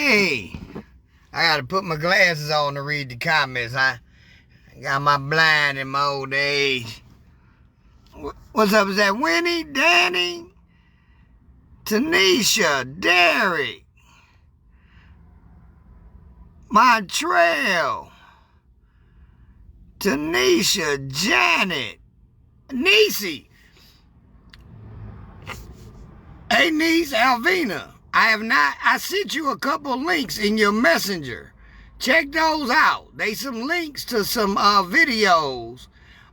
Hey, I gotta put my glasses on to read the comments. I got my blind in my old age. What's up? Is that Winnie, Danny, Tanisha, Derek, Montreal, Tanisha, Janet, Niecy. Hey, niece, Alvina. I sent you a couple links in your messenger. Check those out. They some links to some videos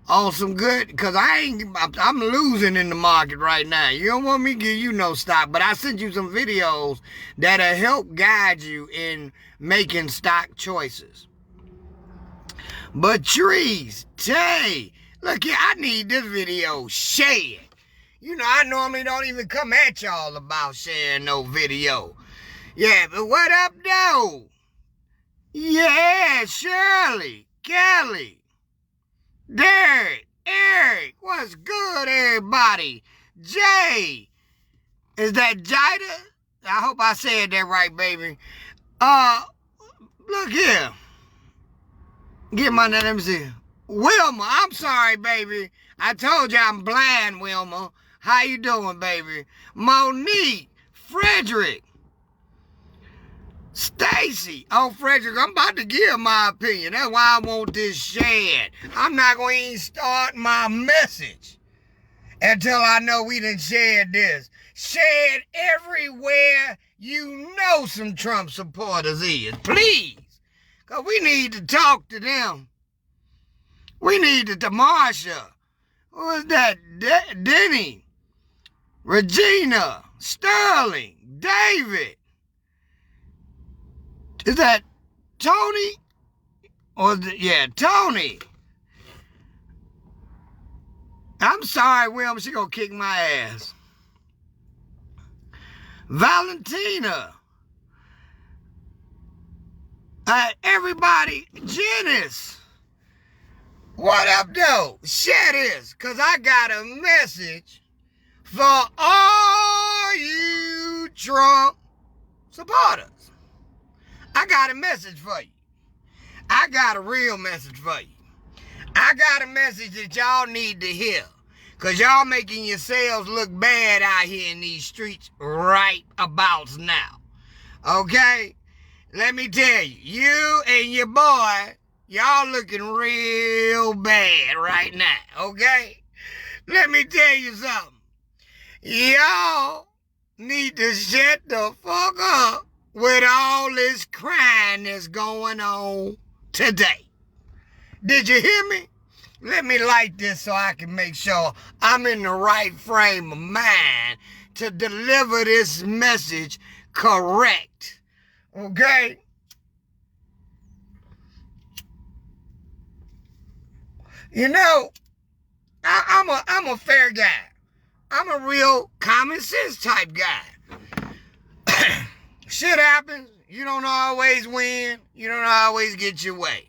on some good, because I'm losing in the market right now. You don't want me to give you no stock, but I sent you some videos that'll help guide you in making stock choices. But trees, Tay, look here, I need this video shared. You know, I normally don't even come at y'all about sharing no video. Yeah, but what up, though? Yeah, Shirley, Kelly, Derek, Eric, what's good, everybody? Jay, is that Jida? I hope I said that right, baby. Look here. Get my name, let me see. Wilma, I'm sorry, baby. I told you I'm blind, Wilma. How you doing, baby? Monique, Frederick, Stacy. Oh, Frederick, I'm about to give my opinion. That's why I want this shared. I'm not going to even start my message until I know we done shared this. Shared everywhere you know some Trump supporters is. Please. Because we need to talk to them. We need to Marsha. Who is that? Denny. Regina, Sterling, David. Is that Tony? Yeah, Tony. I'm sorry, Wilma, she gonna kick my ass. Valentina. Everybody, Janice. What up, though? Share this, because I got a message for all you Trump supporters. I got a message for you. I got a real message for you. I got a message that y'all need to hear. Because y'all making yourselves look bad out here in these streets right about now. Okay? Let me tell you, you and your boy, y'all looking real bad right now. Okay? Let me tell you something. Y'all need to shut the fuck up with all this crime that's going on today. Did you hear me? Let me light this so I can make sure I'm in the right frame of mind to deliver this message correct. Okay? You know, I'm a fair guy. I'm a real common sense type guy. Shit happens. You don't always win. You don't always get your way.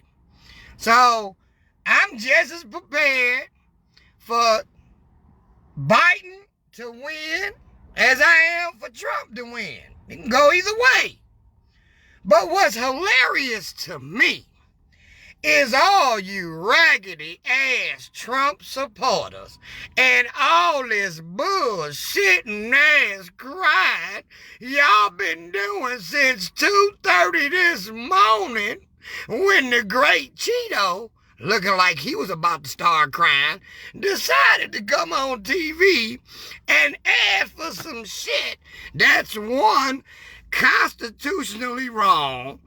So, I'm just as prepared for Biden to win as I am for Trump to win. It can go either way. But what's hilarious to me is all you raggedy ass Trump supporters and all this bullshitting ass crying y'all been doing since 2:30 this morning when the great Cheeto, looking like he was about to start crying, decided to come on TV and ask for some shit that's one, constitutionally wrong,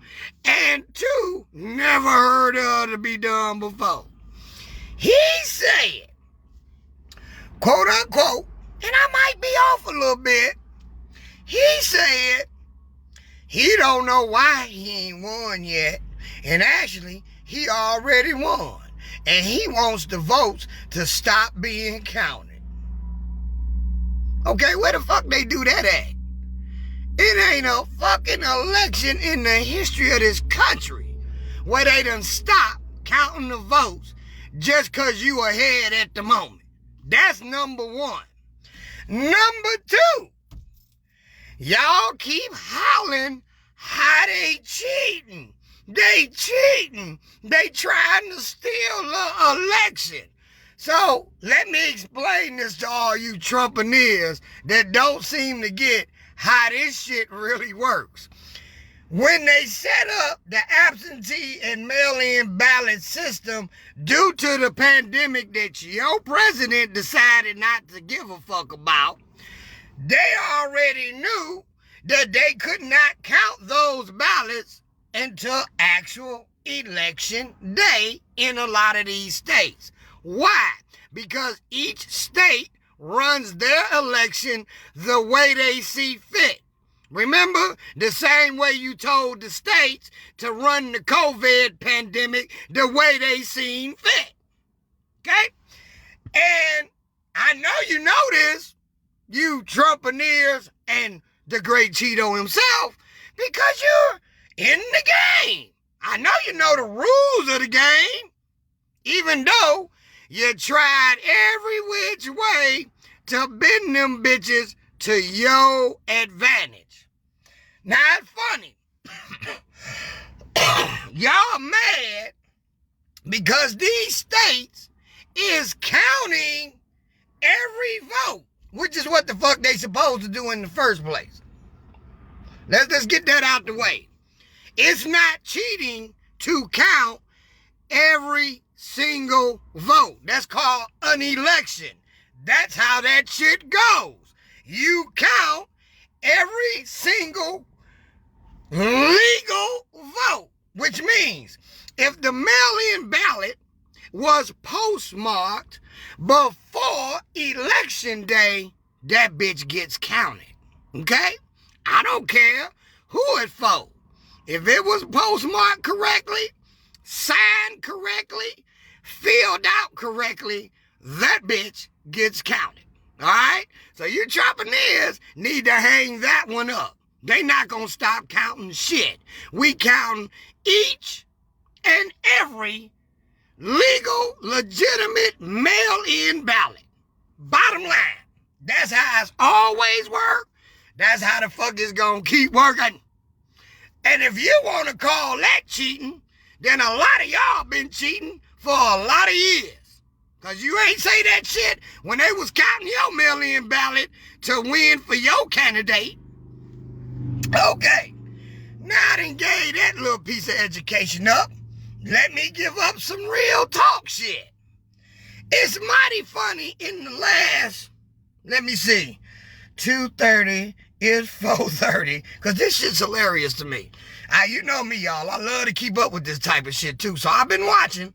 and two, never heard of to be done before. He said, quote unquote, and I might be off a little bit, he said he don't know why he ain't won yet, and actually he already won, and he wants the votes to stop being counted. Okay, where the fuck they do that at? It ain't a fucking election in the history of this country where they done stop counting the votes just because you ahead at the moment. That's number one. Number two, y'all keep howling how they cheating. They cheating. They trying to steal the election. So let me explain this to all you Trumpineers that don't seem to get how this shit really works. When they set up the absentee and mail-in ballot system due to the pandemic that your president decided not to give a fuck about, they already knew that they could not count those ballots until actual election day in a lot of these states. Why? Because each state runs their election the way they see fit. Remember, the same way you told the states to run the COVID pandemic the way they seen fit. Okay? And I know you know this, you Trumpineers and the great Cheeto himself, because you're in the game. I know you know the rules of the game, even though you tried every which way to bend them bitches to your advantage. Now, it's funny. Y'all mad because these states is counting every vote, which is what the fuck they supposed to do in the first place. Let's get that out the way. It's not cheating to count every single vote. That's called an election. That's how that shit goes. You count every single legal vote, which means if the mail-in ballot was postmarked before election day, that bitch gets counted. Okay? I don't care who it for. If it was postmarked correctly, signed correctly, filled out correctly, that bitch gets counted. All right? So you Trumpineers need to hang that one up. They not gonna stop counting shit. We counting each and every legal, legitimate mail-in ballot. Bottom line, that's how it's always worked. That's how the fuck it's gonna keep working. And if you wanna call that cheating, then a lot of y'all been cheating for a lot of years. Cause you ain't say that shit when they was counting your mail-in ballot to win for your candidate. Okay, now I done gave that little piece of education up. Let me give up some real talk shit. It's mighty funny in the last, let me see, 2:30 is 4:30, because this shit's hilarious to me. You know me, y'all. I love to keep up with this type of shit, too. So I've been watching.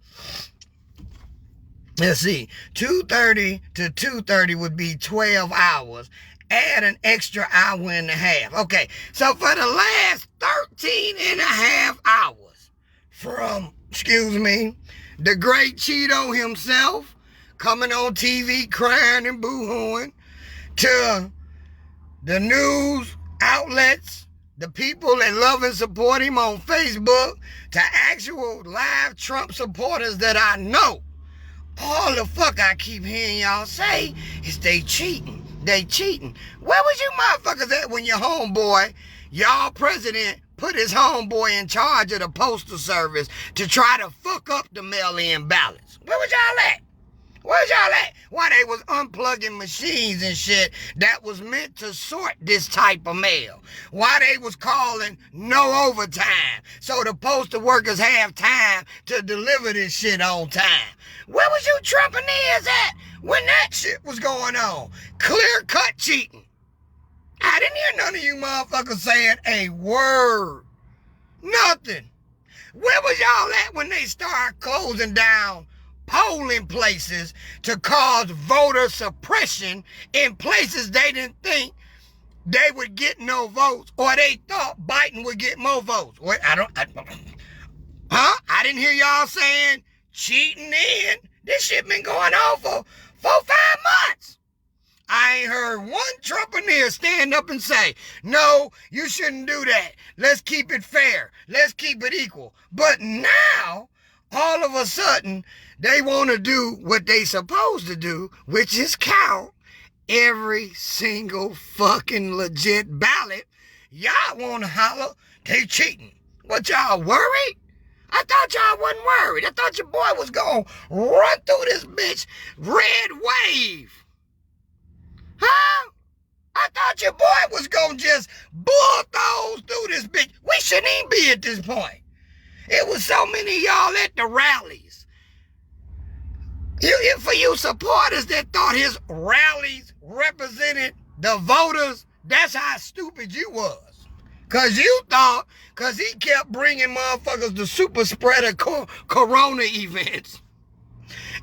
Let's see, 2:30 to 2:30 would be 12 hours. Add an extra hour and a half. Okay, so for the last 13 and a half hours from, the great Cheeto himself coming on TV crying and boo-hooing, to the news outlets, the people that love and support him on Facebook, to actual live Trump supporters that I know, all the fuck I keep hearing y'all say is they cheating. They cheating. Where was you motherfuckers at when your homeboy, y'all president, put his homeboy in charge of the postal service to try to fuck up the mail-in ballots? Where was y'all at? Where's y'all at? Why they was unplugging machines and shit that was meant to sort this type of mail? Why they was calling no overtime so the postal workers have time to deliver this shit on time? Where was you Trumpineers at when that shit was going on? Clear-cut cheating. I didn't hear none of you motherfuckers saying a word. Nothing. Where was y'all at when they started closing down polling places to cause voter suppression in places they didn't think they would get no votes, or they thought Biden would get more votes? I didn't hear y'all saying cheating in. This shit been going on for 4-5 months. I ain't heard one Trumpineer stand up and say, no, you shouldn't do that. Let's keep it fair. Let's keep it equal. But now, all of a sudden, they want to do what they supposed to do, which is count every single fucking legit ballot. Y'all want to holler They cheating. What, y'all worried? I thought y'all wasn't worried. I thought your boy was going to run through this bitch red wave. Huh? I thought your boy was going to just bulldoze through this bitch. We shouldn't even be at this point. It was so many of y'all at the rallies. For you supporters that thought his rallies represented the voters, that's how stupid you was. Because you thought, because he kept bringing motherfuckers to super spreader corona events,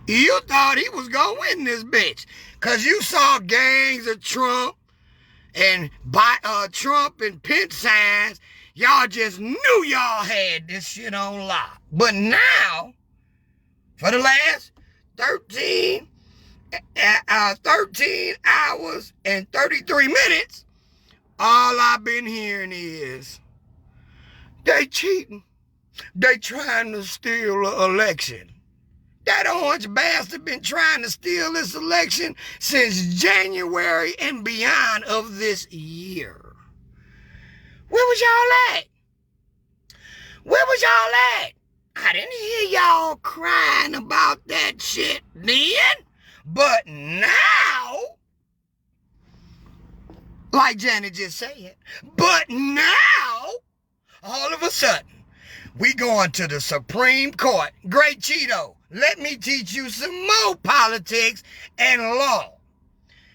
you thought he was going to win this bitch. Because you saw gangs of Trump and Trump and Pence signs. Y'all just knew y'all had this shit on lock. But now, for the last 13 hours and 33 minutes, all I've been hearing is, they cheating. They trying to steal an election. That orange bastard been trying to steal this election since January and beyond of this year. Where was y'all at? Where was y'all at? I didn't hear y'all crying about that shit then. But now, like Janet just said, but now, all of a sudden, we going to the Supreme Court. Great Cheeto, let me teach you some more politics and law.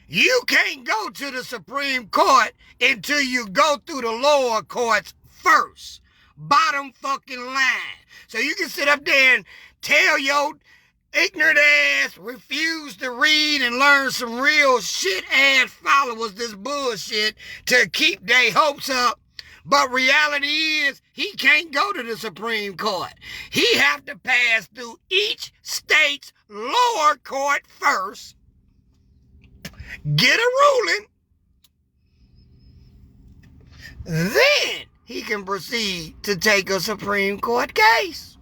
You can't go to the Supreme Court until you go through the lower courts first. Bottom fucking line. So you can sit up there and tell your ignorant ass, refuse to read and learn some real shit ass followers this bullshit to keep their hopes up. But reality is, he can't go to the Supreme Court. He have to pass through each state's lower court first, get a ruling, then he can proceed to take a Supreme Court case.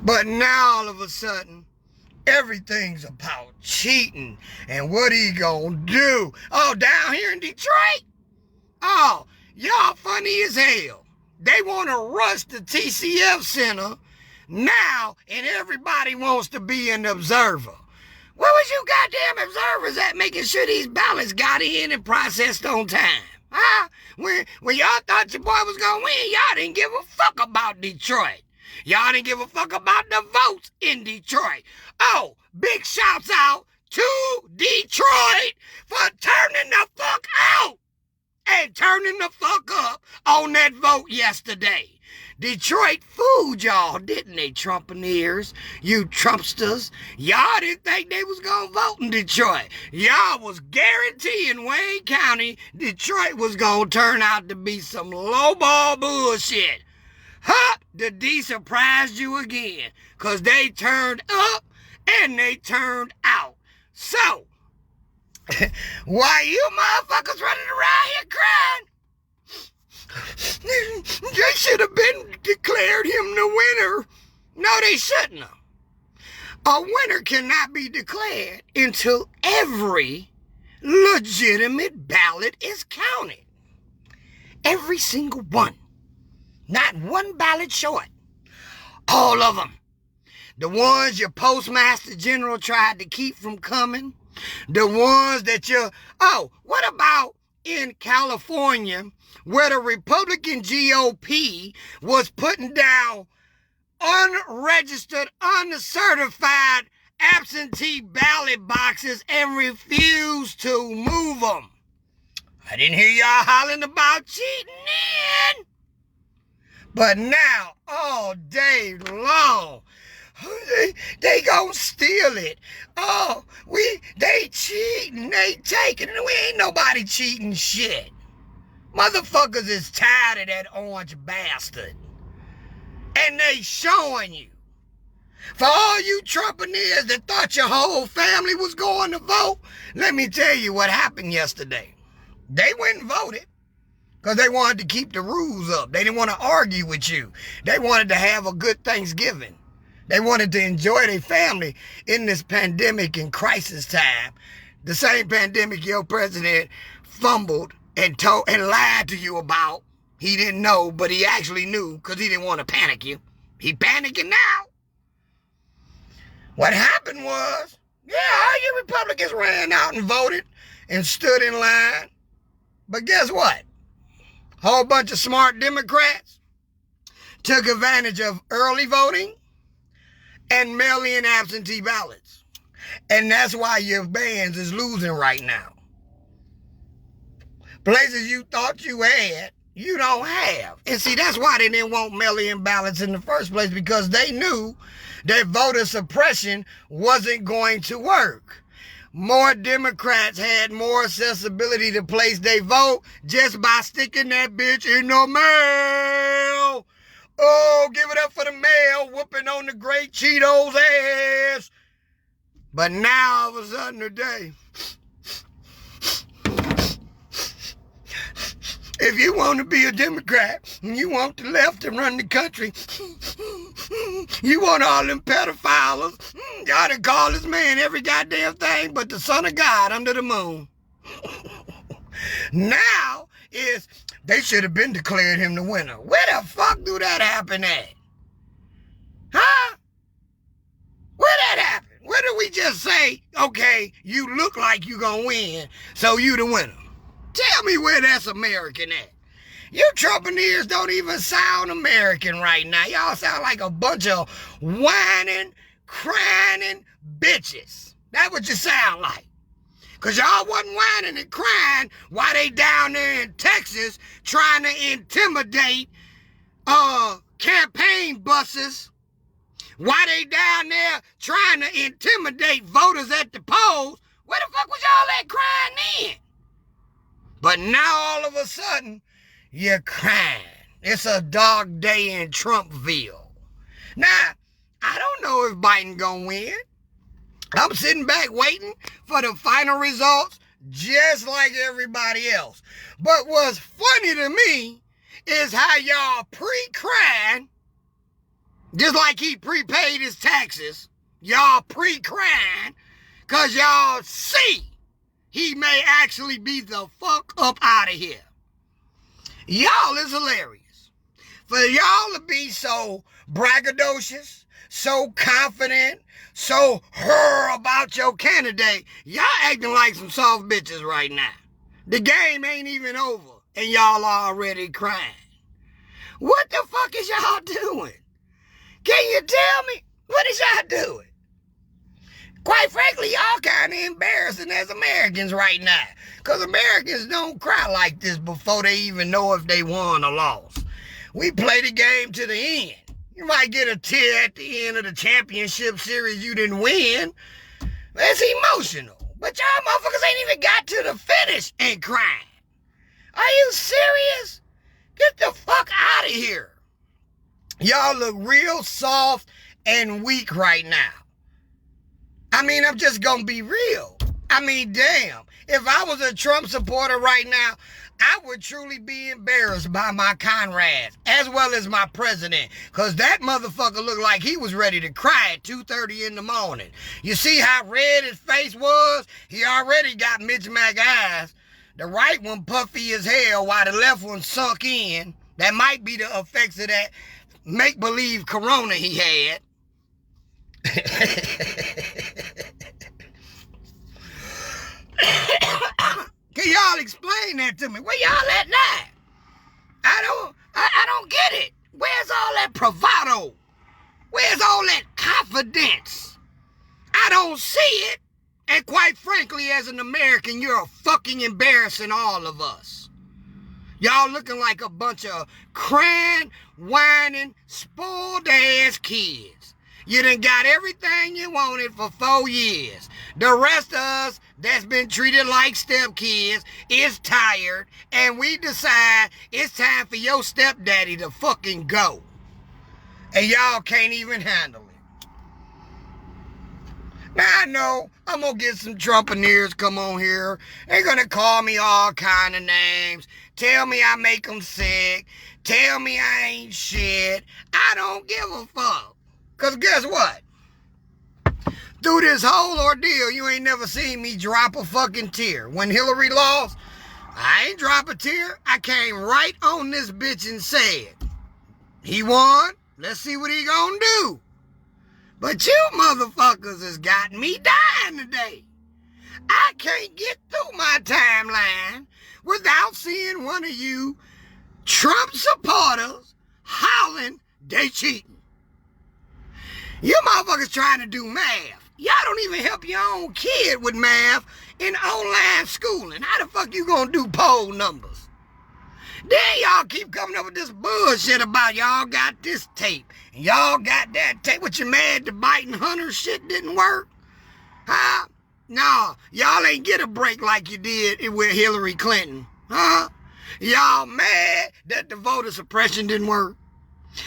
But now all of a sudden, everything's about cheating and what he gonna do. Oh, down here in Detroit? Oh, y'all funny as hell. They want to rush the TCF Center now, and everybody wants to be an observer. Where was you goddamn observers at making sure these ballots got in and processed on time? Huh? When y'all thought your boy was gonna win, y'all didn't give a fuck about Detroit. Y'all didn't give a fuck about the votes in Detroit. Oh, big shouts out to Detroit for turning the fuck out and turning the fuck up on that vote yesterday. Detroit fooled y'all, didn't they, Trumpineers? You Trumpsters. Y'all didn't think they was gonna vote in Detroit. Y'all was guaranteeing Wayne County Detroit was gonna turn out to be some lowball bullshit. Huh? The D surprised you again, because they turned up and they turned out. So, why you motherfuckers running around here crying? They should have been declared him the winner. No, they shouldn't have. A winner cannot be declared until every legitimate ballot is counted. Every single one. Not one ballot short. All of them. The ones your Postmaster General tried to keep from coming. The ones that what about in California, where the Republican GOP was putting down unregistered, uncertified absentee ballot boxes and refused to move them? I didn't hear y'all hollering about cheating then. But now, all day long, they gonna steal it. Oh, they cheating, they taking it. We ain't nobody cheating shit. Motherfuckers is tired of that orange bastard. And they showing you. For all you Trumpineers that thought your whole family was going to vote, let me tell you what happened yesterday. They went and voted because they wanted to keep the rules up. They didn't want to argue with you. They wanted to have a good Thanksgiving. They wanted to enjoy their family in this pandemic and crisis time. The same pandemic your president fumbled and lied to you about He didn't know, but he actually knew because he didn't want to panic you. He panicking now. What happened was, yeah, all you Republicans ran out and voted and stood in line. But guess what? A whole bunch of smart Democrats took advantage of early voting and mail-in absentee ballots. And that's why your bands is losing right now. Places you thought you had, you don't have. And see, that's why they didn't want mail-in ballots in the first place, because they knew that voter suppression wasn't going to work. More Democrats had more accessibility to place their vote just by sticking that bitch in the mail. Oh, give it up for the mail, whooping on the great Cheetos ass. But now, all of a sudden today, if you want to be a Democrat and you want the left to run the country, you want all them pedophiles, y'all done call this man every goddamn thing but the son of God under the moon. Now is, they should have been declared him the winner. Where the fuck do that happen at? Huh? Where that happen? Where do we just say, okay, you look like you gonna win, so you the winner? Tell me where that's American at. You Trumpineers don't even sound American right now. Y'all sound like a bunch of whining, crying bitches. That's what you sound like. Because y'all wasn't whining and crying while they down there in Texas trying to intimidate campaign buses. While they down there trying to intimidate voters at the polls. Where the fuck was y'all at crying then? But now all of a sudden, you're crying. It's a dark day in Trumpville. Now, I don't know if Biden gonna win. I'm sitting back waiting for the final results just like everybody else. But what's funny to me is how y'all pre-crying, just like he prepaid his taxes, y'all pre-crying because y'all see he may actually be the fuck up out of here. Y'all is hilarious. For y'all to be so braggadocious, so confident, so about your candidate, y'all acting like some soft bitches right now. The game ain't even over, and y'all already crying. What the fuck is y'all doing? Can you tell me? What is y'all doing? Quite frankly, y'all kind of embarrassing as Americans right now. Because Americans don't cry like this before they even know if they won or lost. We play the game to the end. You might get a tear at the end of the championship series you didn't win. That's emotional. But y'all motherfuckers ain't even got to the finish and crying. Are you serious? Get the fuck out of here. Y'all look real soft and weak right now. I mean, I'm just gonna be real. I mean, damn. If I was a Trump supporter right now, I would truly be embarrassed by my comrades, as well as my president, because that motherfucker looked like he was ready to cry at 2:30 in the morning. You see how red his face was? He already got Mitch Mac eyes. The right one puffy as hell, while the left one sunk in. That might be the effects of that make-believe corona he had. Can y'all explain that to me? Where y'all at now? I don't get it. Where's all that bravado? Where's all that confidence? I don't see it. And quite frankly, as an American, you're fucking embarrassing all of us. Y'all looking like a bunch of crying, whining, spoiled ass kids. You done got everything you wanted for 4 years. The rest of us that's been treated like stepkids is tired, and we decide it's time for your stepdaddy to fucking go. And y'all can't even handle it. Now I know I'm gonna get some Trumpineers come on here. They're gonna call me all kind of names. Tell me I make them sick. Tell me I ain't shit. I don't give a fuck. Because guess what? Through this whole ordeal, you ain't never seen me drop a fucking tear. When Hillary lost, I ain't drop a tear. I came right on this bitch and said, he won. Let's see what he gonna do. But you motherfuckers has got me dying today. I can't get through my timeline without seeing one of you Trump supporters hollering they cheating. You motherfuckers trying to do math. Y'all don't even help your own kid with math in online schooling. How the fuck you gonna do poll numbers? Then y'all keep coming up with this bullshit about y'all got this tape and y'all got that tape. What, you mad the Biden Hunter shit didn't work? Huh? No, y'all ain't get a break like you did with Hillary Clinton. Huh? Y'all mad that the voter suppression didn't work?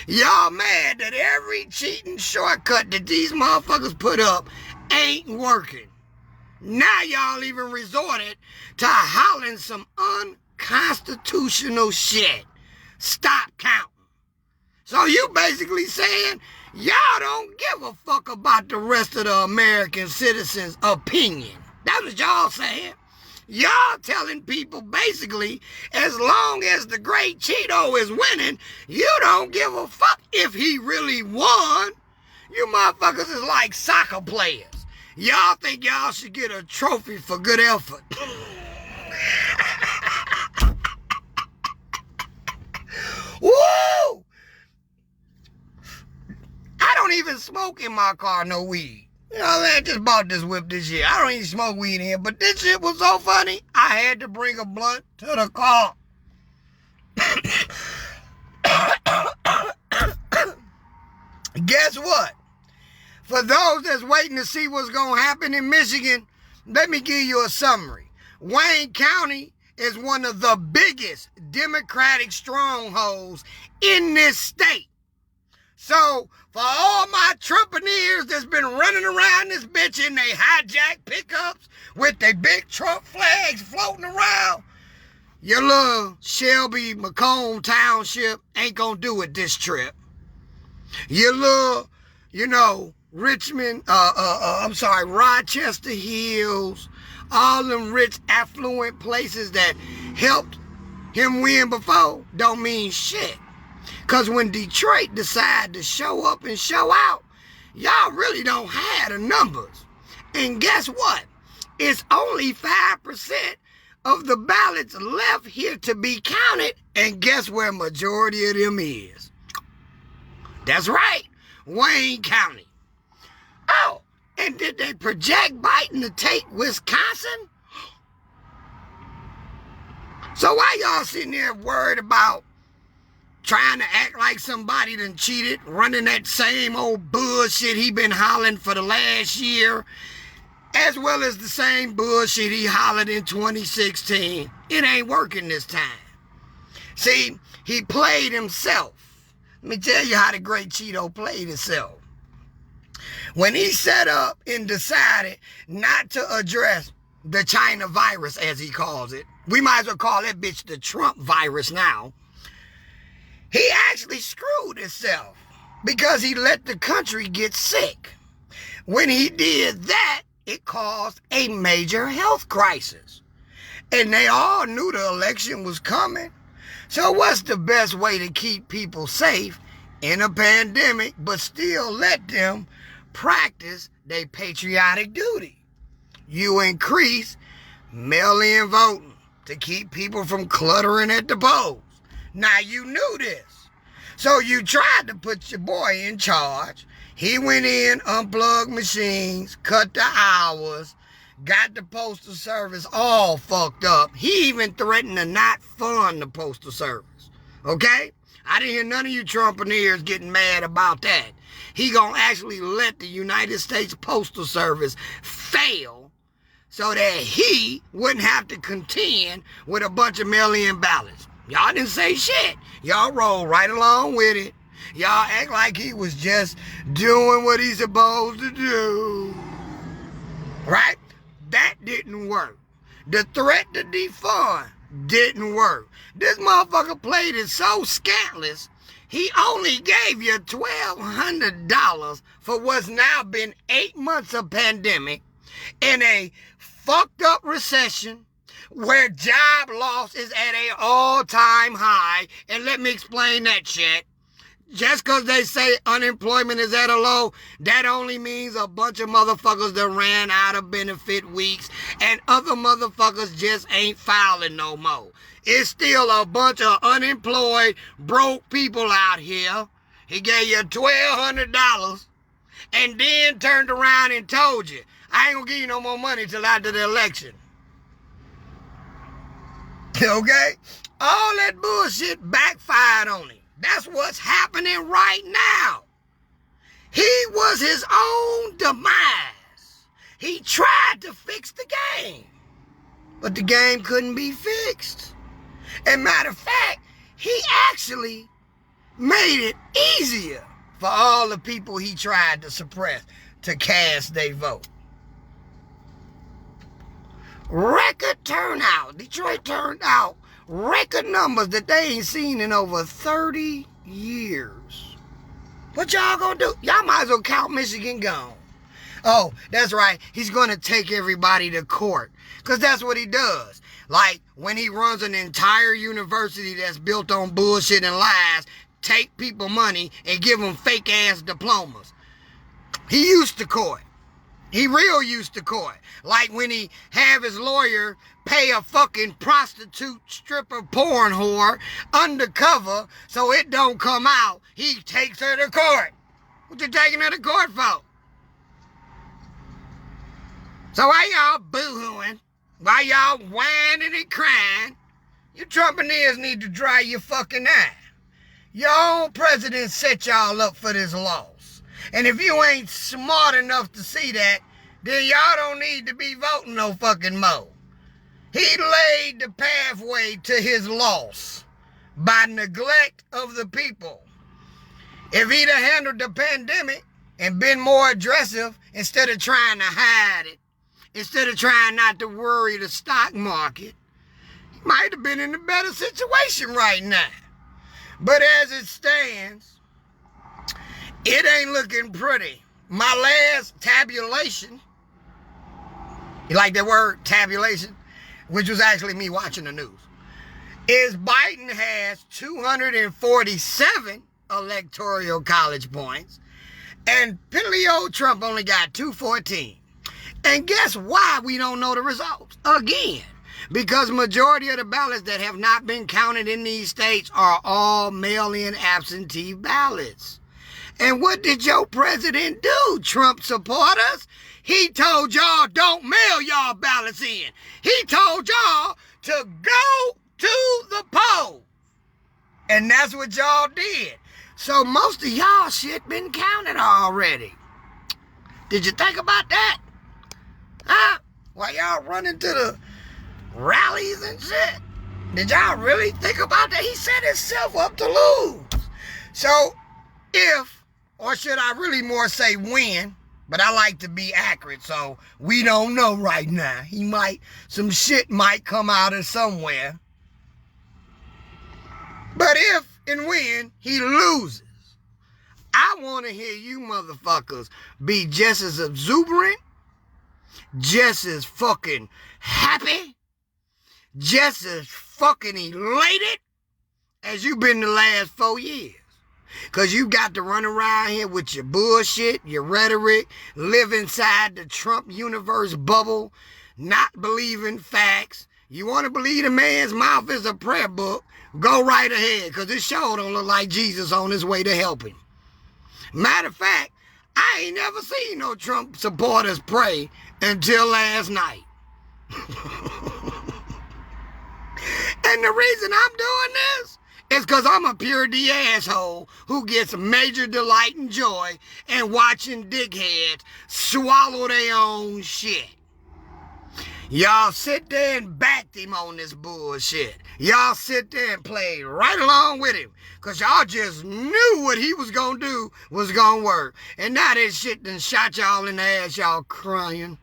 Y'all mad that every cheating shortcut that these motherfuckers put up ain't working? Now y'all even resorted to hollering some unconstitutional shit. Stop counting. So you basically saying y'all don't give a fuck about the rest of the American citizens' opinion. That's what y'all saying. Y'all telling people basically, as long as the great Cheeto is winning, you don't give a fuck if he really won. You motherfuckers is like soccer players. Y'all think y'all should get a trophy for good effort. Woo! I don't even smoke in my car no weed. You know, I just bought this whip this year. I don't even smoke weed in here, but this shit was so funny, I had to bring a blunt to the car. Guess what? For those that's waiting to see what's going to happen in Michigan, let me give you a summary. Wayne County is one of the biggest Democratic strongholds in this state. So, for all my Trumpineers that's been running around this bitch in they hijack pickups with their big Trump flags floating around, your little Shelby Macomb Township ain't gonna do it this trip. Your little, Rochester Hills, all them rich, affluent places that helped him win before don't mean shit. Because when Detroit decide to show up and show out, y'all really don't have the numbers. And guess what? It's only 5% of the ballots left here to be counted. And guess where majority of them is? That's right, Wayne County. Oh, and did they project Biden to take Wisconsin? So why y'all sitting there worried about trying to act like somebody done cheated, running that same old bullshit he been hollering for the last year, as well as the same bullshit he hollered in 2016? It ain't working this time. See, he played himself. Let me tell you how the great Cheeto played himself. When he set up and decided not to address the China virus, as he calls it, we might as well call that bitch the Trump virus now. He actually screwed himself because he let the country get sick. When he did that, it caused a major health crisis. And they all knew the election was coming. So what's the best way to keep people safe in a pandemic but still let them practice their patriotic duty? You increase mail-in voting to keep people from cluttering at the polls. Now you knew this. So you tried to put your boy in charge. He went in, unplugged machines, cut the hours, got the Postal Service all fucked up. He even threatened to not fund the Postal Service. Okay? I didn't hear none of you Trumpineers getting mad about that. He gonna actually let the United States Postal Service fail so that he wouldn't have to contend with a bunch of mail-in ballots. Y'all didn't say shit. Y'all rolled right along with it. Y'all act like he was just doing what he's supposed to do. Right? That didn't work. The threat to defund didn't work. This motherfucker played it so scantless, he only gave you $1,200 for what's now been 8 months of pandemic in a fucked up recession where job loss is at an all-time high. And let me explain that shit. Just because they say unemployment is at a low, that only means a bunch of motherfuckers that ran out of benefit weeks and other motherfuckers just ain't filing no more. It's still a bunch of unemployed, broke people out here. He gave you $1,200 and then turned around and told you, I ain't gonna give you no more money till after the election. Okay? All that bullshit backfired on him. That's what's happening right now. He was his own demise. He tried to fix the game, but the game couldn't be fixed. And matter of fact, he actually made it easier for all the people he tried to suppress to cast their vote. Record turnout. Detroit turned out record numbers that they ain't seen in over 30 years. What y'all gonna do? Y'all might as well count Michigan gone. Oh, that's right. He's gonna take everybody to court. Because that's what he does. Like when he runs an entire university that's built on bullshit and lies, take people money and give them fake ass diplomas. He used to court. He real used to court. Like when he have his lawyer pay a fucking prostitute, stripper, porn whore undercover so it don't come out, he takes her to court. What you taking her to court for? So why y'all boo-hooing? Why y'all whining and crying? You Trumpeneers need to dry your fucking eye. Your own president set y'all up for this loss. And if you ain't smart enough to see that, then y'all don't need to be voting no fucking more. He laid the pathway to his loss by neglect of the people. If he'd have handled the pandemic and been more aggressive instead of trying to hide it, instead of trying not to worry the stock market, he might have been in a better situation right now. But as it stands, it ain't looking pretty. My last tabulation, you like that word, tabulation? Which was actually me watching the news, is Biden has 247 electoral college points, and Piddly old Trump only got 214. And guess why we don't know the results? Again, because majority of the ballots that have not been counted in these states are all mail-in absentee ballots. And what did your president do, Trump supporters? He told y'all don't mail y'all ballots in. He told y'all to go to the polls. And that's what y'all did. So most of y'all shit been counted already. Did you think about that? Huh? While y'all running to the rallies and shit? Did y'all really think about that? He set himself up to lose. So if, or should I really more say when, but I like to be accurate, so we don't know right now. Some shit might come out of somewhere. But if and when he loses, I want to hear you motherfuckers be just as exuberant, just as fucking happy, just as fucking elated as you've been the last 4 years. Because you got to run around here with your bullshit, your rhetoric, live inside the Trump universe bubble, not believing facts. You want to believe the man's mouth is a prayer book, go right ahead, because this show don't look like Jesus on his way to help him. Matter of fact, I ain't never seen no Trump supporters pray until last night. And the reason I'm doing this is because I'm a pure D asshole who gets major delight and joy in watching dickheads swallow their own shit. Y'all sit there and backed him on this bullshit. Y'all sit there and played right along with him because y'all just knew what he was going to do was going to work. And now that shit done shot y'all in the ass, y'all crying.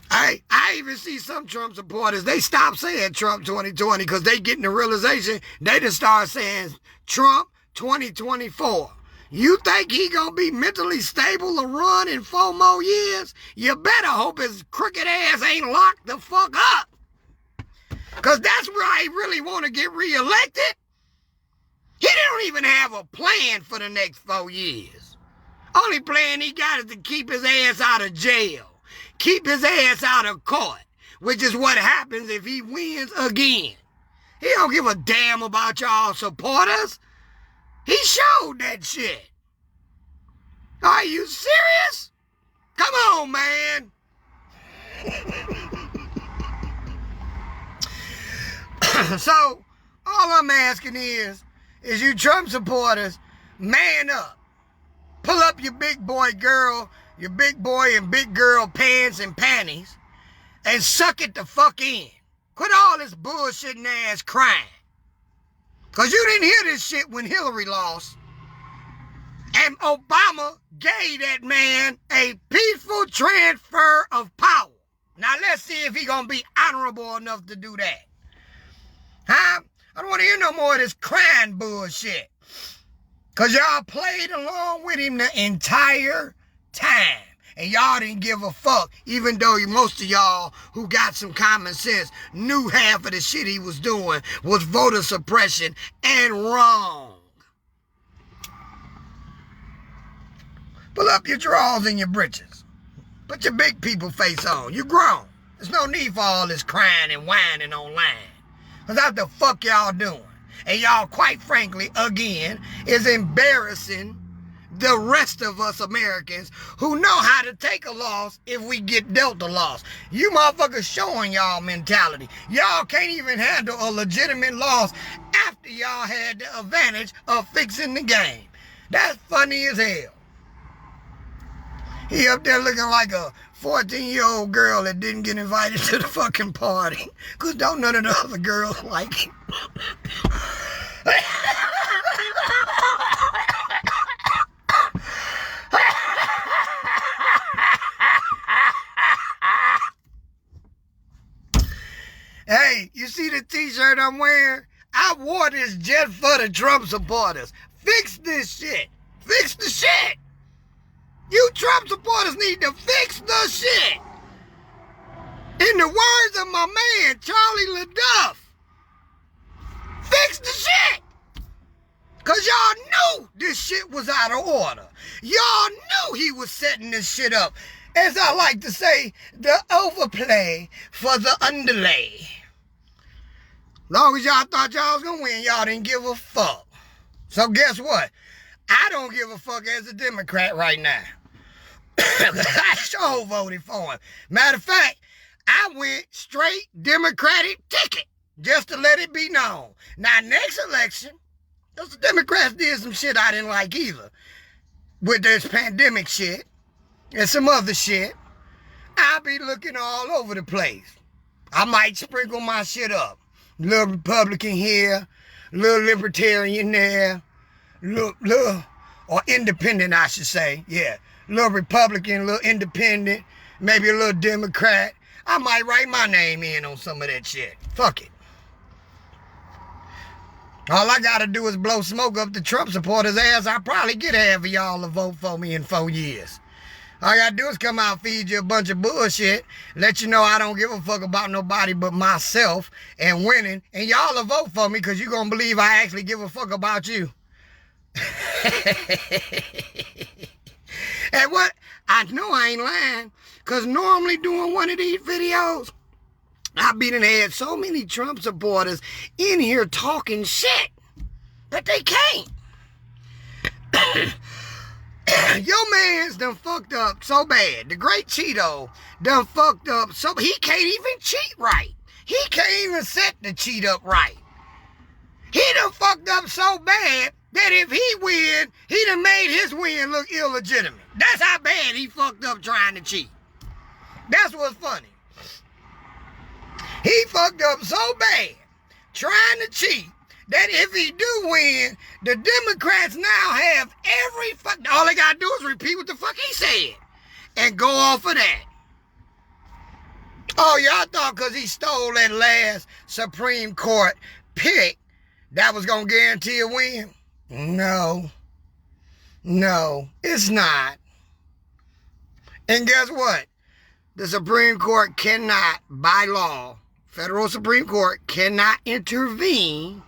I even see some Trump supporters, they stop saying Trump 2020 because they getting the realization they just start saying Trump 2024. You think he gonna be mentally stable to run in 4 more years? You better hope his crooked ass ain't locked the fuck up. Because that's where I really want to get reelected. He don't even have a plan for the next 4 years. Only plan he got is to keep his ass out of jail. Keep his ass out of court. Which is what happens if he wins again. He don't give a damn about y'all supporters. He showed that shit. Are you serious? Come on, man. So, all I'm asking is you Trump supporters, man up. Pull up your big boy and big girl pants and panties, and suck it the fuck in. Quit all this bullshitting ass crying. Because you didn't hear this shit when Hillary lost. And Obama gave that man a peaceful transfer of power. Now let's see if he gonna be honorable enough to do that. Huh? I don't want to hear no more of this crying bullshit. Because y'all played along with him the entire time. And y'all didn't give a fuck, even though most of y'all who got some common sense knew half of the shit he was doing was voter suppression and wrong. Pull up your drawers and your britches. Put your big people face on. You grown. There's no need for all this crying and whining online. Because that's the fuck y'all doing. And y'all, quite frankly, again, is embarrassing the rest of us Americans who know how to take a loss if we get dealt a loss. You motherfuckers showing y'all mentality. Y'all can't even handle a legitimate loss after y'all had the advantage of fixing the game. That's funny as hell. He up there looking like a 14-year-old girl that didn't get invited to the fucking party. Because don't none of the other girls like him. Hey, you see the t-shirt I'm wearing? I wore this just for the Trump supporters. Fix this shit. Fix the shit. You Trump supporters need to fix the shit. In the words of my man, Charlie LaDuff, fix the shit. Because y'all knew this shit was out of order. Y'all knew he was setting this shit up. As I like to say, the overplay for the underlay. Long as y'all thought y'all was going to win, y'all didn't give a fuck. So guess what? I don't give a fuck as a Democrat right now. I sure voted for him. Matter of fact, I went straight Democratic ticket just to let it be known. Now, next election, because the Democrats did some shit I didn't like either. With this pandemic shit and some other shit, I'll be looking all over the place. I might sprinkle my shit up. Little Republican here, little Libertarian there, little, or independent, I should say. Yeah, little Republican, little independent, maybe a little Democrat. I might write my name in on some of that shit. Fuck it. All I gotta do is blow smoke up the Trump supporters' ass. I'll probably get half of y'all to vote for me in 4 years. All I gotta do is come out, feed you a bunch of bullshit, let you know I don't give a fuck about nobody but myself and winning, and y'all will vote for me because you're gonna believe I actually give a fuck about you. And what? I know I ain't lying, because normally doing one of these videos, I've been and had so many Trump supporters in here talking shit, but they can't. Your man's done fucked up so bad. The great Cheeto done fucked up so he can't even cheat right. He can't even set the cheat up right. He done fucked up so bad that if he win, he done made his win look illegitimate. That's how bad he fucked up trying to cheat. That's what's funny. He fucked up so bad trying to cheat that if he do win, the Democrats now have every fuck. All they gotta do is repeat what the fuck he said and go off of that. Oh, y'all thought because he stole that last Supreme Court pick that was gonna guarantee a win? No. No, it's not. And guess what? The Supreme Court cannot, by law, federal Supreme Court cannot intervene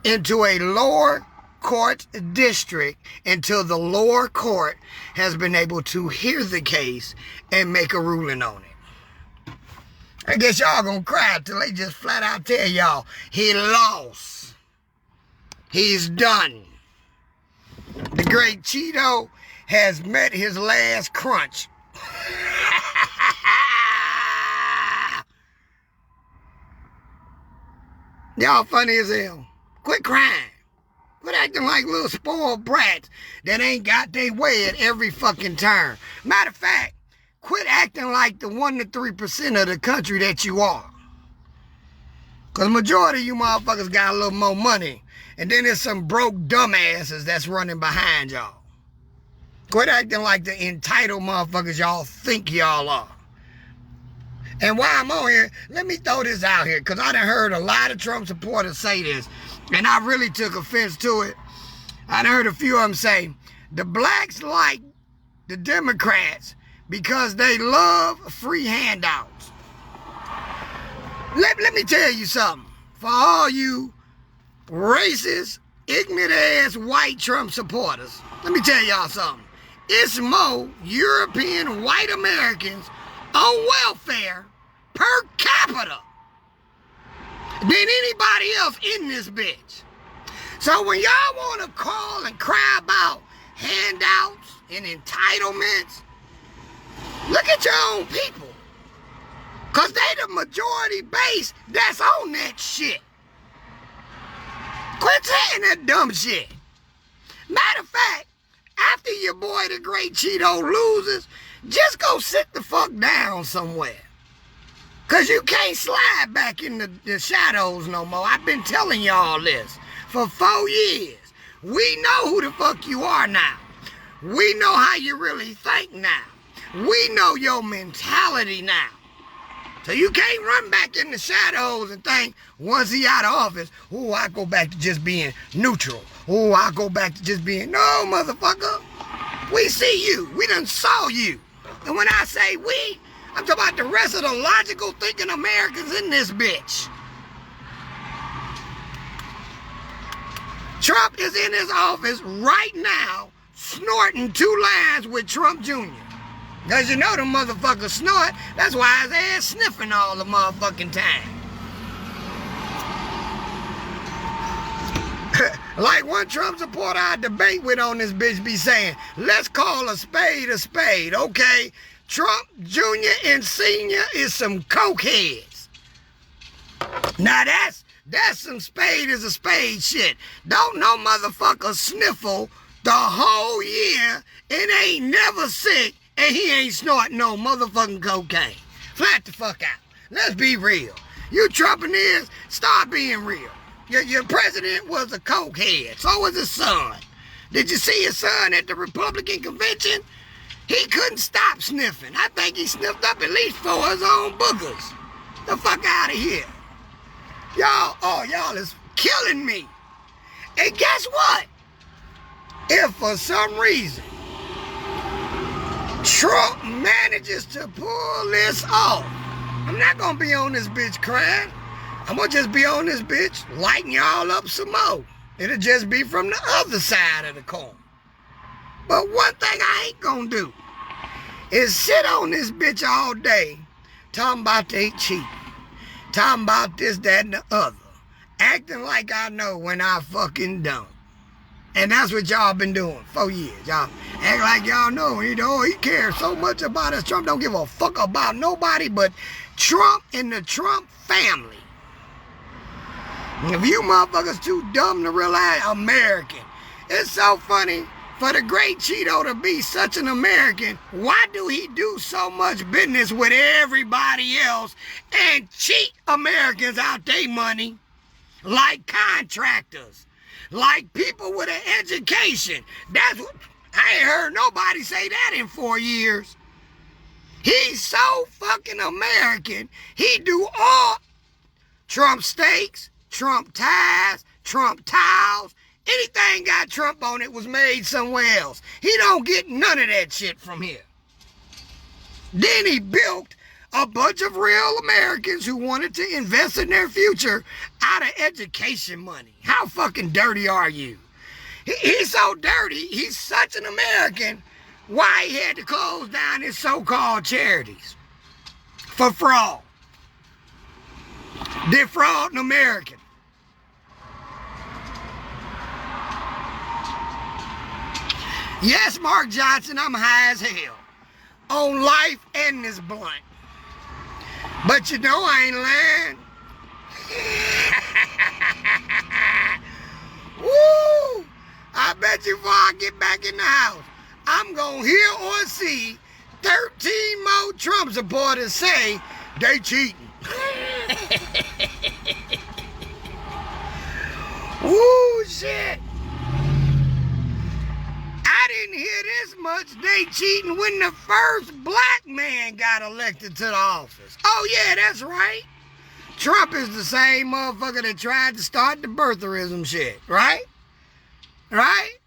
into a lower court district until the lower court has been able to hear the case and make a ruling on it. I guess y'all gonna cry till they just flat out tell y'all he lost. He's done. The great Cheeto has met his last crunch. Y'all funny as hell. Quit crying. Quit acting like little spoiled brats that ain't got their way at every fucking turn. Matter of fact, quit acting like the 1 to 3% of the country that you are. Because the majority of you motherfuckers got a little more money. And then there's some broke dumbasses that's running behind y'all. Quit acting like the entitled motherfuckers y'all think y'all are. And while I'm on here, let me throw this out here, because I done heard a lot of Trump supporters say this, and I really took offense to it. I done heard a few of them say, the blacks like the Democrats because they love free handouts. Let me tell you something. For all you racist, ignorant-ass white Trump supporters, let me tell y'all something. It's more European white Americans on welfare per capita than anybody else in this bitch. So when y'all want to call and cry about handouts and entitlements, look at your own people. Because they the majority base that's on that shit. Quit saying that dumb shit. Matter of fact, after your boy the great Cheeto loses, just go sit the fuck down somewhere. Because you can't slide back in the shadows no more. I've been telling y'all this for 4 years. We know who the fuck you are now. We know how you really think now. We know your mentality now. So you can't run back in the shadows and think, once he out of office, oh, I go back to just being neutral. Oh, I go back to just being, no, motherfucker. We see you. We done saw you. And when I say we, I'm talking about the rest of the logical thinking Americans in this bitch. Trump is in his office right now snorting 2 lines with Trump Jr. Because you know the motherfucker snort, that's why his ass sniffing all the motherfucking time. Like one Trump supporter I debate with on this bitch be saying, let's call a spade, okay? Trump Jr. and Sr. is some coke heads. Now that's some spade is a spade shit. Don't no motherfucker sniffle the whole year and ain't never sick and he ain't snorting no motherfucking cocaine. Flat the fuck out. Let's be real. You Trumpineers, start being real. Your president was a cokehead. So was his son. Did you see his son at the Republican convention? He couldn't stop sniffing. I think he sniffed up at least 4 of his own boogers. The fuck out of here. Y'all is killing me. And guess what? If for some reason Trump manages to pull this off, I'm not gonna be on this bitch crying. I'm gonna just be on this bitch lighting y'all up some more. It'll just be from the other side of the coin. But one thing I ain't gonna do is sit on this bitch all day talking about they cheating, talking about this, that, and the other, acting like I know when I fucking don't. And that's what y'all been doing 4 years. Y'all act like y'all know, he cares so much about us. Trump don't give a fuck about nobody but Trump and the Trump family. If you motherfuckers too dumb to realize American, it's so funny for the great Cheeto to be such an American. Why do he do so much business with everybody else and cheat Americans out their money like contractors, like people with an education? That's what I ain't heard nobody say that in 4 years. He's so fucking American. He do all Trump steaks, Trump ties, Trump towels, Anything got Trump on it was made somewhere else. He don't get none of that shit from here. Then he built a bunch of real Americans who wanted to invest in their future out of education money. How fucking dirty are you? He's so dirty, he's such an American, why he had to close down his so-called charities for fraud. Defrauding Americans. Yes, Mark Johnson, I'm high as hell on life and this blunt. But you know I ain't lying. Woo! I bet you before I get back in the house, I'm gonna hear or see 13 more Trump supporters say they cheating. Woo, shit. I didn't hear this much they cheating when the first black man got elected to the office. Oh yeah, that's right. Trump is the same motherfucker that tried to start the birtherism shit, right? Right?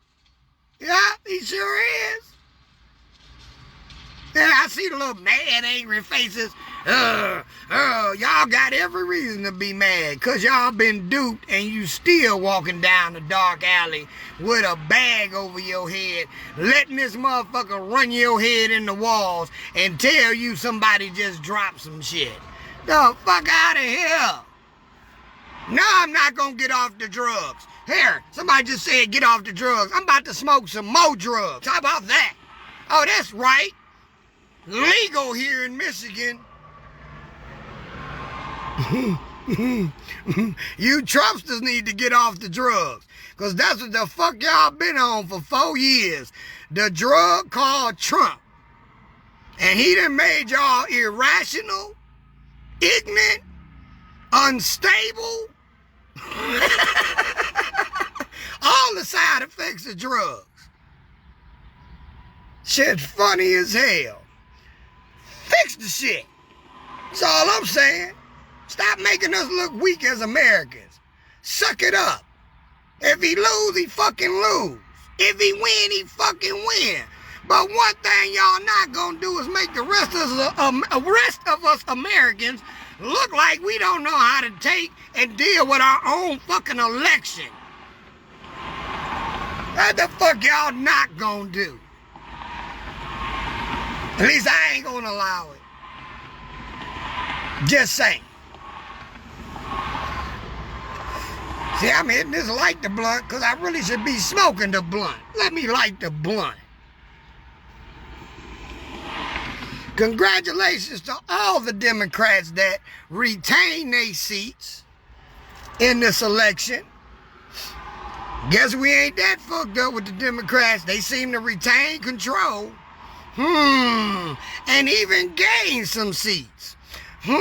Yeah, he sure is. And I see the little mad, angry faces. Y'all got every reason to be mad because y'all been duped and you still walking down the dark alley with a bag over your head, letting this motherfucker run your head in the walls and tell you somebody just dropped some shit. The fuck out of here. No, I'm not gonna get off the drugs. Here, somebody just said get off the drugs. I'm about to smoke some more drugs. How about that? Oh, that's right. Legal here in Michigan. You Trumpsters need to get off the drugs. Because that's what the fuck y'all been on for 4 years. The drug called Trump. And he done made y'all irrational, ignorant, unstable. All the side effects of drugs. Shit's funny as hell. Fix the shit. That's all I'm saying. Stop making us look weak as Americans. Suck it up. If he lose, he fucking lose. If he win, he fucking win. But one thing y'all not gonna do is make the rest of us Americans look like we don't know how to take and deal with our own fucking election. What the fuck y'all not gonna do? At least I ain't gonna allow it. Just saying. See, I'm hitting this light the blunt because I really should be smoking the blunt. Let me light the blunt. Congratulations to all the Democrats that retain their seats in this election. Guess we ain't that fucked up with the Democrats. They seem to retain control. And even gain some seats. You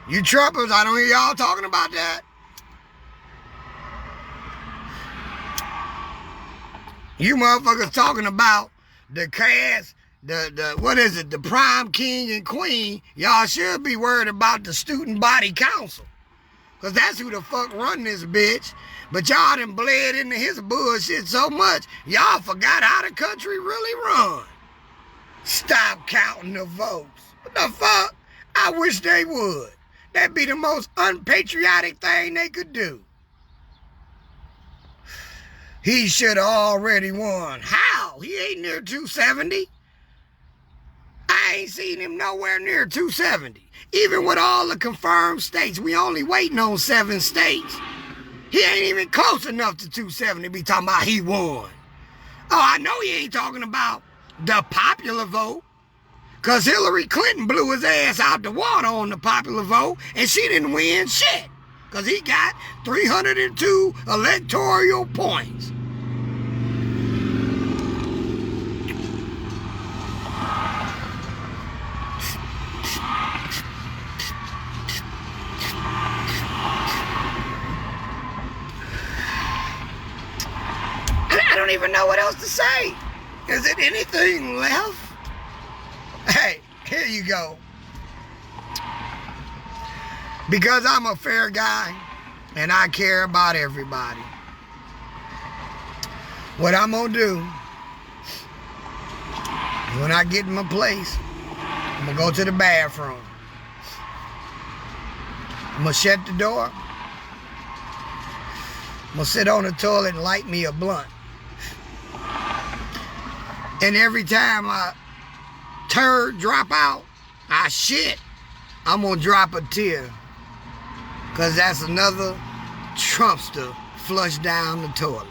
Trumpers, I don't hear y'all talking about that. You motherfuckers talking about the cast, what is it, the prime king and queen. Y'all should be worried about the student body council. Because that's who the fuck run this bitch. But y'all done bled into his bullshit so much, y'all forgot how the country really run. Stop counting the votes. What the fuck? I wish they would. That'd be the most unpatriotic thing they could do. He should have already won. How? He ain't near 270. I ain't seen him nowhere near 270. Even with all the confirmed states, we only waiting on 7 states. He ain't even close enough to 270 to be talking about he won. Oh, I know he ain't talking about the popular vote. Because Hillary Clinton blew his ass out the water on the popular vote, and she didn't win shit. Because he got 302 electoral points. I don't even know what else to say. Is it anything left? Hey, here you go. Because I'm a fair guy and I care about everybody. What I'm gonna do is when I get in my place, I'm gonna go to the bathroom. I'm gonna shut the door. I'm gonna sit on the toilet and light me a blunt. And every time I turd drop out, I shit, I'm gonna drop a tear. Cause that's another Trumpster flush down the toilet.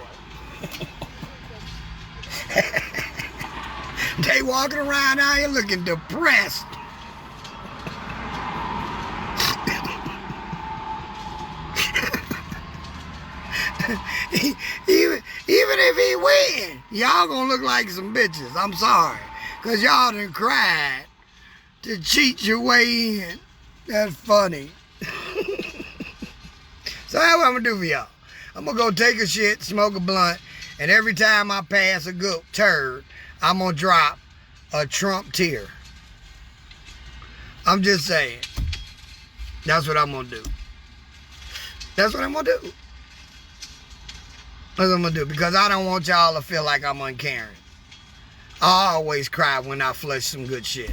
They walking around out here looking depressed. Even if he win, y'all gonna look like some bitches. I'm sorry. Cause y'all done cried to cheat your way in. That's funny. So that's what I'm gonna do for y'all. I'm gonna go take a shit, smoke a blunt, and every time I pass a good turd, I'm gonna drop a Trump tear. I'm just saying. That's what I'm gonna do. That's what I'm gonna do. That's what I'm gonna do, because I don't want y'all to feel like I'm uncaring. I always cry when I flush some good shit.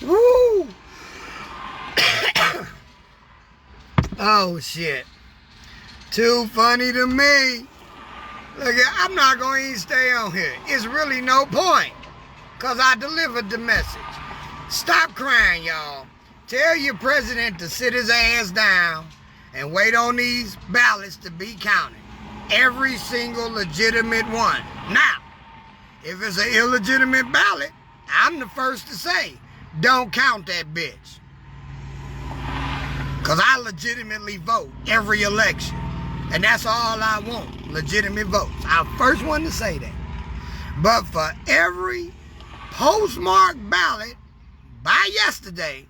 Woo! Oh shit. Too funny to me. Look, I'm not going to even stay on here. It's really no point, because I delivered the message. Stop crying, y'all. Tell your president to sit his ass down and wait on these ballots to be counted. Every single legitimate one. Now, if it's an illegitimate ballot, I'm the first to say, don't count that bitch. Because I legitimately vote every election. And that's all I want, legitimate votes. I'm the first one to say that. But for every postmarked ballot by yesterday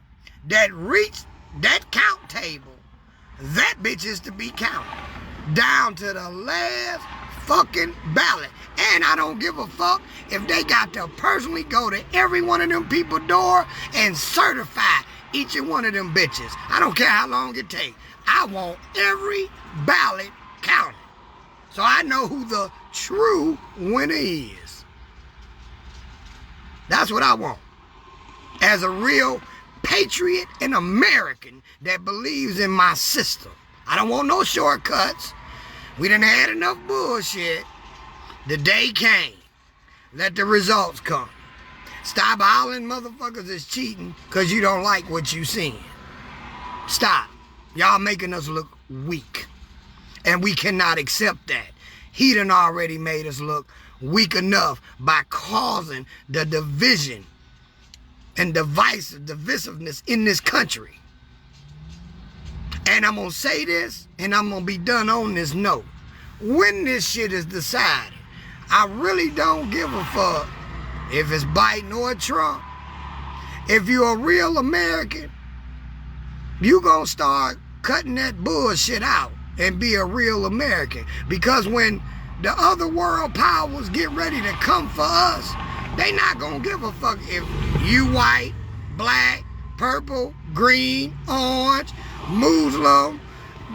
that reached that count table, that bitch is to be counted. Down to the last fucking ballot. And I don't give a fuck if they got to personally go to every one of them people's door and certify each and one of them bitches. I don't care how long it takes. I want every ballot counted, so I know who the true winner is. That's what I want. As a real patriot and American that believes in my system. I don't want no shortcuts. We done had enough bullshit. The day came. Let the results come. Stop hollering motherfuckers is cheating because you don't like what you seeing. Stop. Y'all making us look weak. And we cannot accept that. He done already made us look weak enough by causing the division and divisiveness in this country. And I'm going to say this, and I'm going to be done on this note. When this shit is decided, I really don't give a fuck if it's Biden or Trump. If you're a real American, you going to start cutting that bullshit out and be a real American. Because when the other world powers get ready to come for us, they not going to give a fuck if you white, black, purple, green, orange, Muslim,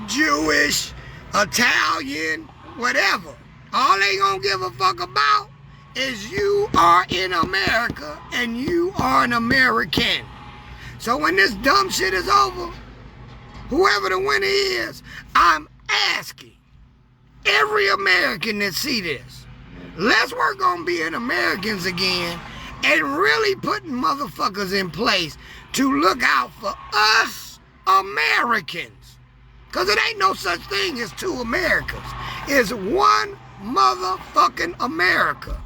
Jewish, Italian, whatever. All they gonna give a fuck about is you are in America and you are an American. So when this dumb shit is over, whoever the winner is, I'm asking every American that see this, let's work on being Americans again and really putting motherfuckers in place to look out for us Americans. Because it ain't no such thing as two Americas. It's one motherfucking America.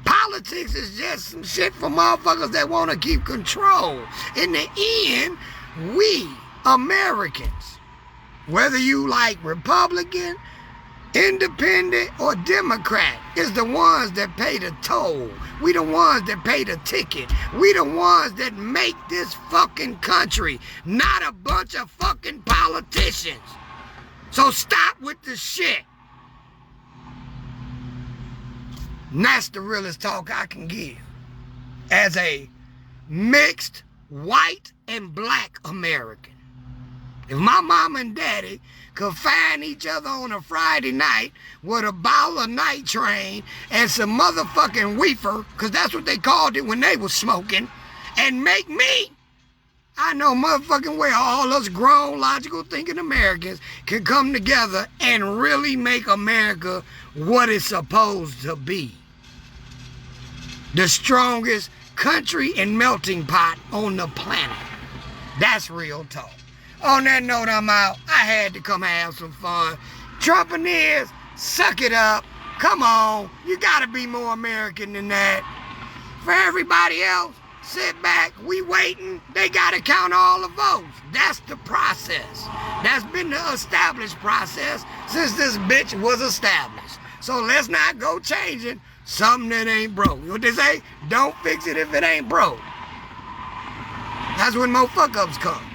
Politics is just some shit for motherfuckers that want to keep control. In the end, we Americans, whether you like Republican, Independent, or Democrat, is the ones that pay the toll. We the ones that pay the ticket. We the ones that make this fucking country, not a bunch of fucking politicians. So stop with the shit. And that's the realest talk I can give as a mixed white and black American. If my mama and daddy could find each other on a Friday night with a bottle of night train and some motherfucking reefer, because that's what they called it when they was smoking, and make me, I know motherfucking well all us grown, logical thinking Americans can come together and really make America what it's supposed to be. The strongest country and melting pot on the planet. That's real talk. On that note, I'm out. I had to come have some fun. Trumpineers, suck it up. Come on. You gotta be more American than that. For everybody else, sit back. We waiting. They gotta count all the votes. That's the process. That's been the established process since this bitch was established. So let's not go changing something that ain't broke. What they say? Don't fix it if it ain't broke. That's when more fuck-ups come.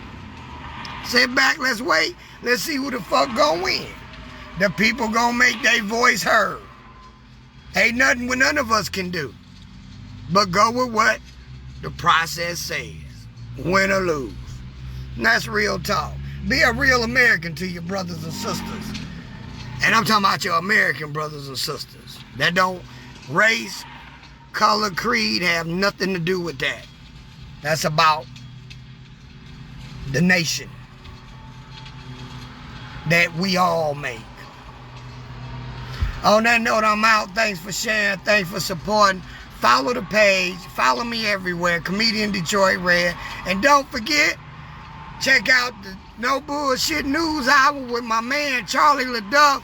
Sit back, let's wait. Let's see who the fuck gon' win. The people gon' make their voice heard. Ain't nothing what none of us can do but go with what the process says. Win or lose. And that's real talk. Be a real American to your brothers and sisters. And I'm talking about your American brothers and sisters. That don't race, color, creed have nothing to do with that. That's about the nation that we all make. On that note, I'm out. Thanks for sharing. Thanks for supporting. Follow the page. Follow me everywhere. Comedian Detroit Red. And don't forget, check out the No Bullshit News Hour with my man Charlie LaDuff.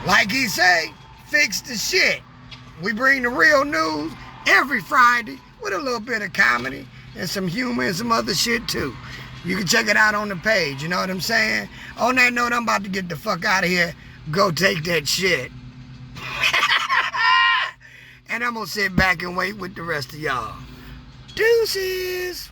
Like he say, fix the shit. We bring the real news every Friday with a little bit of comedy and some humor and some other shit too. You can check it out on the page, you know what I'm saying? On that note, I'm about to get the fuck out of here. Go take that shit. And I'm gonna sit back and wait with the rest of y'all. Deuces.